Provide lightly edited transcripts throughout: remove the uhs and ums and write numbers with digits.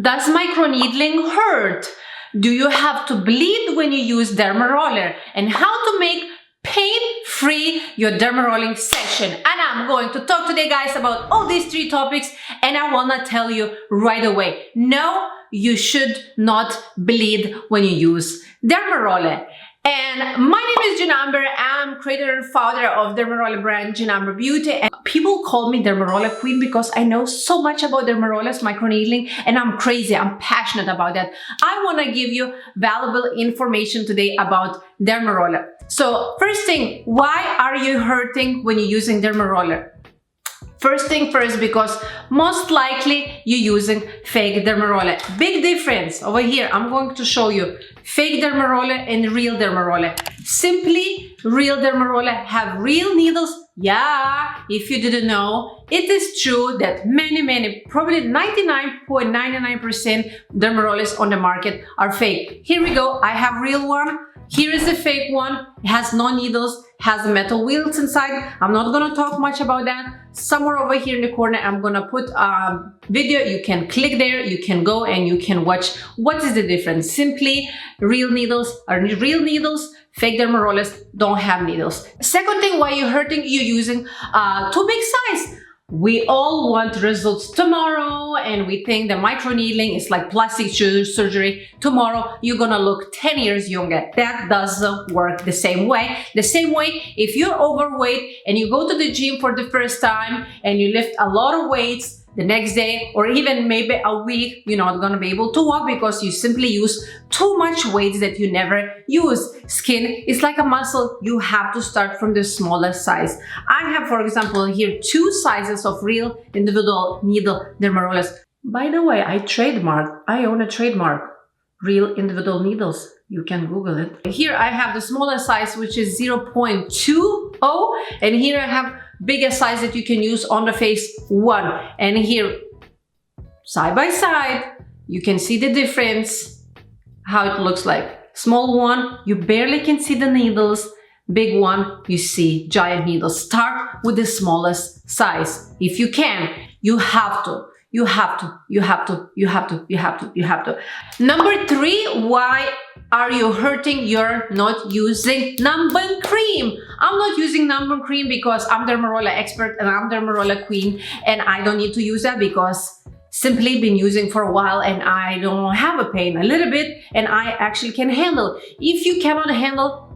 Does microneedling hurt? Do you have to bleed when you use Dermaroller? And how to make pain-free your dermarolling session. And I'm going to talk today, guys, about all these 3 topics, and I wanna tell you right away, no, you should not bleed when you use Dermaroller. And my name is Numbing. I'm creator and founder of Dermaroller brand Numbing Beauty, and people call me Dermaroller Queen because I know so much about dermarollers, microneedling, and I'm crazy. I'm passionate about that. I want to give you valuable information today about Dermaroller. So first thing, why are you hurting when you're using Dermaroller? First thing first, because most likely you're using fake Dermaroller. Big difference over here. I'm going to show you fake Dermaroller and real Dermaroller. Simply, real Dermaroller have real needles. Yeah, if you didn't know, it is true that many, probably 99.99% Dermarollers on the market are fake. Here we go. I have real one. Here is a fake one. It has no needles, has metal wheels inside. I'm not gonna talk much about that. Somewhere over here in the corner, I'm gonna put a video. You can click there, you can go and you can watch what is the difference. Simply, real needles are real needles. Fake Dermarollers don't have needles. Second thing, why you're hurting, you're using too big size. We all want results tomorrow, and we think the microneedling is like plastic surgery. Tomorrow, you're gonna look 10 years younger. That doesn't work the same way. The same way, if you're overweight and you go to the gym for the first time and you lift a lot of weights, the next day or even maybe a week, you're not gonna be able to walk because you simply use too much weights that you never use. Skin is like a muscle. You have to start from the smallest size. I have, for example, here 2 sizes of real individual needle Dermarollers. By the way, I own a trademark, real individual needles. You can Google it. Here I have the smallest size, which is 0.20, and here I have bigger size that you can use on the face, 1. And here, side by side, you can see the difference, how it looks like. Small one, you barely can see the needles. Big one, you see giant needles. Start with the smallest size. If you can, you have to. You have to. Number 3, why are you hurting? You're not using numbing cream. I'm not using numbing cream because I'm Dermaroller expert and I'm Dermaroller queen, and I don't need to use that because simply been using for a while and I don't have a pain a little bit, and I actually can handle. If you cannot handle,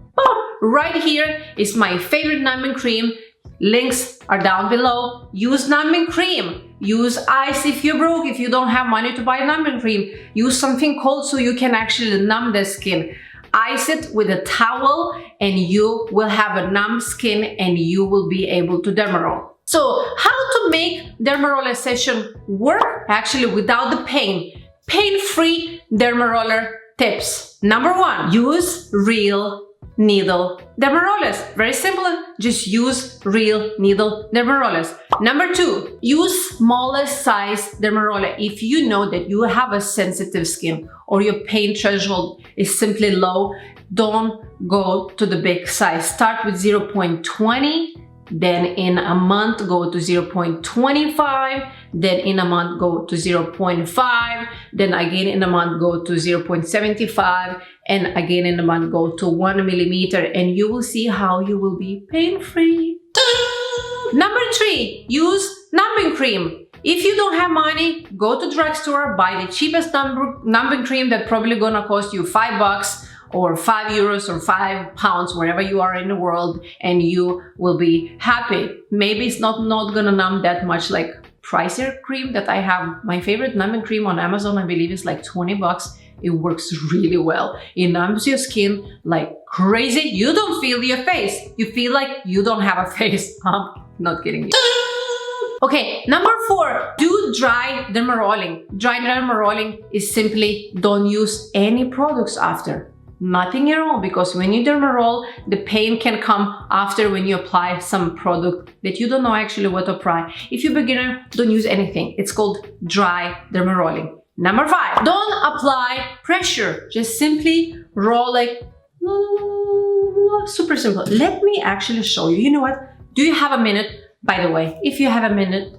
right here is my favorite numbing cream. Links are down below. Use numbing cream. Use ice if you're broke, if you don't have money to buy numbing cream. Use something cold so you can actually numb the skin. Ice it with a towel and you will have a numb skin and you will be able to dermaroll. So how to make dermaroller session work actually without the pain? Pain-free dermaroller tips. Number 1, use real needle Dermarollers. Very simple, just use real needle Dermarollers. Number 2, use smallest size Dermaroller. If you know that you have a sensitive skin or your pain threshold is simply low, don't go to the big size. Start with 0.20, then in a month go to 0.25, then in a month go to 0.5, then again in a month go to 0.75, and again in a month go to 1 millimeter, and you will see how you will be pain-free. Number 3, use numbing cream. If you don't have money, go to drugstore, buy the cheapest numbing cream that probably gonna cost you $5 or €5 or £5, wherever you are in the world, and you will be happy. Maybe it's not gonna numb that much like pricier cream that I have. My favorite numbing cream on Amazon, I believe, is like $20. It works really well. It numbs your skin like crazy. You don't feel your face. You feel like you don't have a face. I'm not kidding you. Okay, number 4, do dry dermarolling. Dry dermarolling is simply don't use any products after. Nothing at all, because when you dermaroll, the pain can come after when you apply some product that you don't know actually what to apply. If you're a beginner, don't use anything. It's called dry dermarolling. Number 5, don't apply pressure. Just simply roll like super simple. Let me actually show you. You know what? Do you have a minute? By the way, if you have a minute,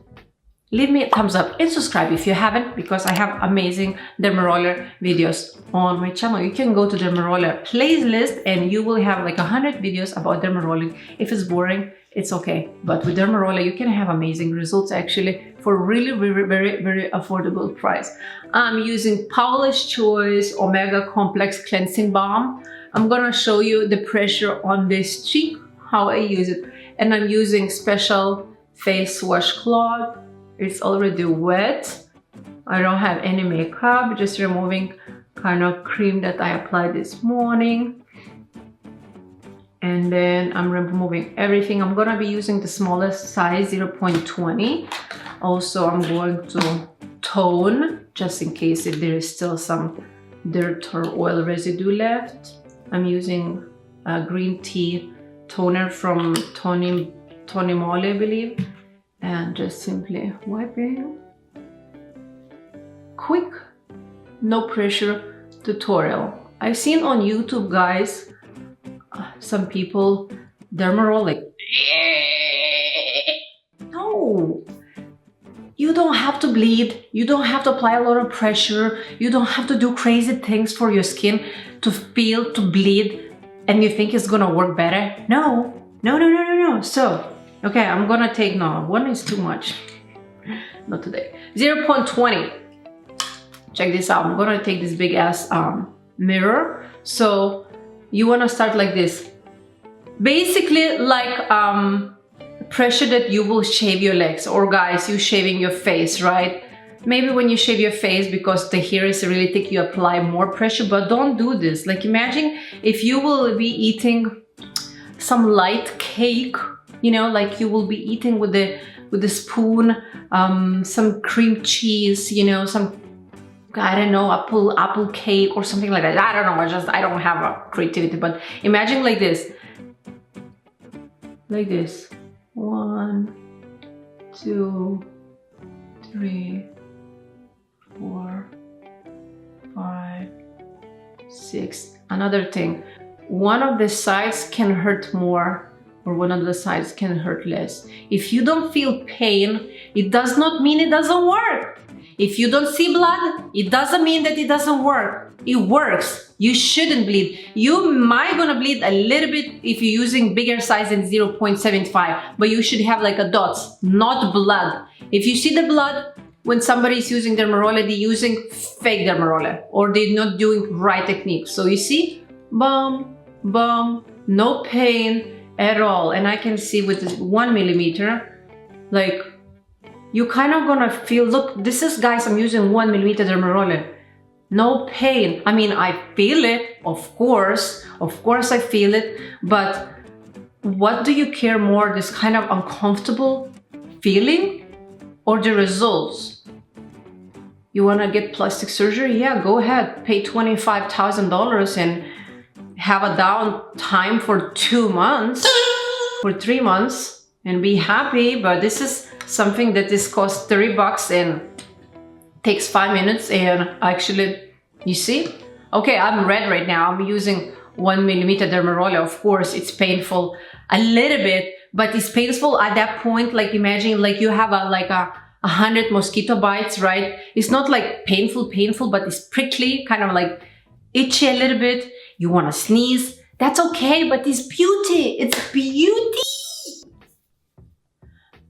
leave me a thumbs up and subscribe if you haven't, because I have amazing Dermaroller videos on my channel. You can go to Dermaroller playlist and you will have like 100 videos about dermarolling. If it's boring, it's okay. But with Dermaroller, you can have amazing results actually for really, very affordable price. I'm using Paula's Choice Omega Complex Cleansing Balm. I'm gonna show you the pressure on this cheek, how I use it. And I'm using special face washcloth. It's already wet. I don't have any makeup, just removing kind of cream that I applied this morning. And then I'm removing everything. I'm gonna be using the smallest size, 0.20. Also, I'm going to tone, just in case if there is still some dirt or oil residue left. I'm using a green tea toner from Tony Moly, I believe. And just simply wiping. Quick, no pressure tutorial. I've seen on YouTube, guys, some people dermarolling. No, you don't have to bleed. You don't have to apply a lot of pressure. You don't have to do crazy things for your skin to feel, to bleed, and you think it's gonna work better. No. So, okay, I'm gonna take, no, one is too much. Not today. 0.20. Check this out. I'm gonna take this big ass mirror. So you wanna start like this. Basically like pressure that you will shave your legs, or guys, you shaving your face, right? Maybe when you shave your face, because the hair is really thick, you apply more pressure, but don't do this. Like imagine if you will be eating some light cake, you know, like you will be eating with the spoon, some cream cheese, you know, some, I don't know, apple cake or something like that. I don't know, I don't have a creativity, but imagine like this. Like this. 1, 2, 3, 4, 5, 6. Another thing, one of the sides can hurt more, or one of the sides can hurt less. If you don't feel pain, it does not mean it doesn't work. If you don't see blood, it doesn't mean that it doesn't work. It works. You shouldn't bleed. You might gonna bleed a little bit if you're using bigger size than 0.75, but you should have like a dots, not blood. If you see the blood, when somebody is using Dermaroller, they're using fake Dermaroller, or they're not doing right technique. So you see, bum, no pain at all. And I can see with this 1 millimeter, like you kind of gonna feel, look, this is, guys, I'm using 1 millimeter Dermaroller. No pain. I mean, I feel it, of course I feel it, but what do you care more, this kind of uncomfortable feeling or the results? You wanna get plastic surgery? Yeah, go ahead, pay $25,000 and have a down time for 2 months, for 3 months, and be happy. But this is something that is cost $30 and takes 5 minutes. And actually, you see, okay, I'm red right now. I'm using 1 millimeter Dermaroller. Of course, it's painful a little bit, but it's painful at that point. Like imagine like you have like 100 mosquito bites, right? It's not like painful, but it's prickly, kind of like itchy a little bit. You want to sneeze. That's okay, but it's beauty. It's beauty.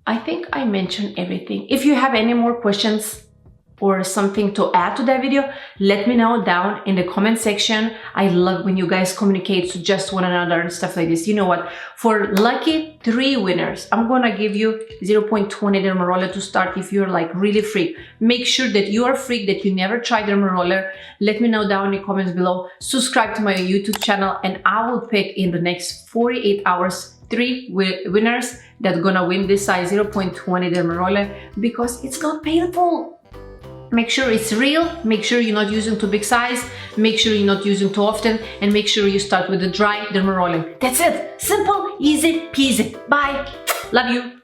I think I mentioned everything. If you have any more questions or something to add to that video, let me know down in the comment section. I love when you guys communicate to just one another and stuff like this. You know what? For lucky 3 winners, I'm gonna give you 0.20 Dermaroller to start if you're like really freak. Make sure that you are freak, that you never tried Dermaroller. Let me know down in the comments below. Subscribe to my YouTube channel, and I will pick in the next 48 hours 3 winners that gonna win this size 0.20 Dermaroller, because it's not painful. Make sure it's real, make sure you're not using too big size, make sure you're not using too often, and make sure you start with the dry dermarolling. That's it. Simple, easy peasy. Bye. Love you.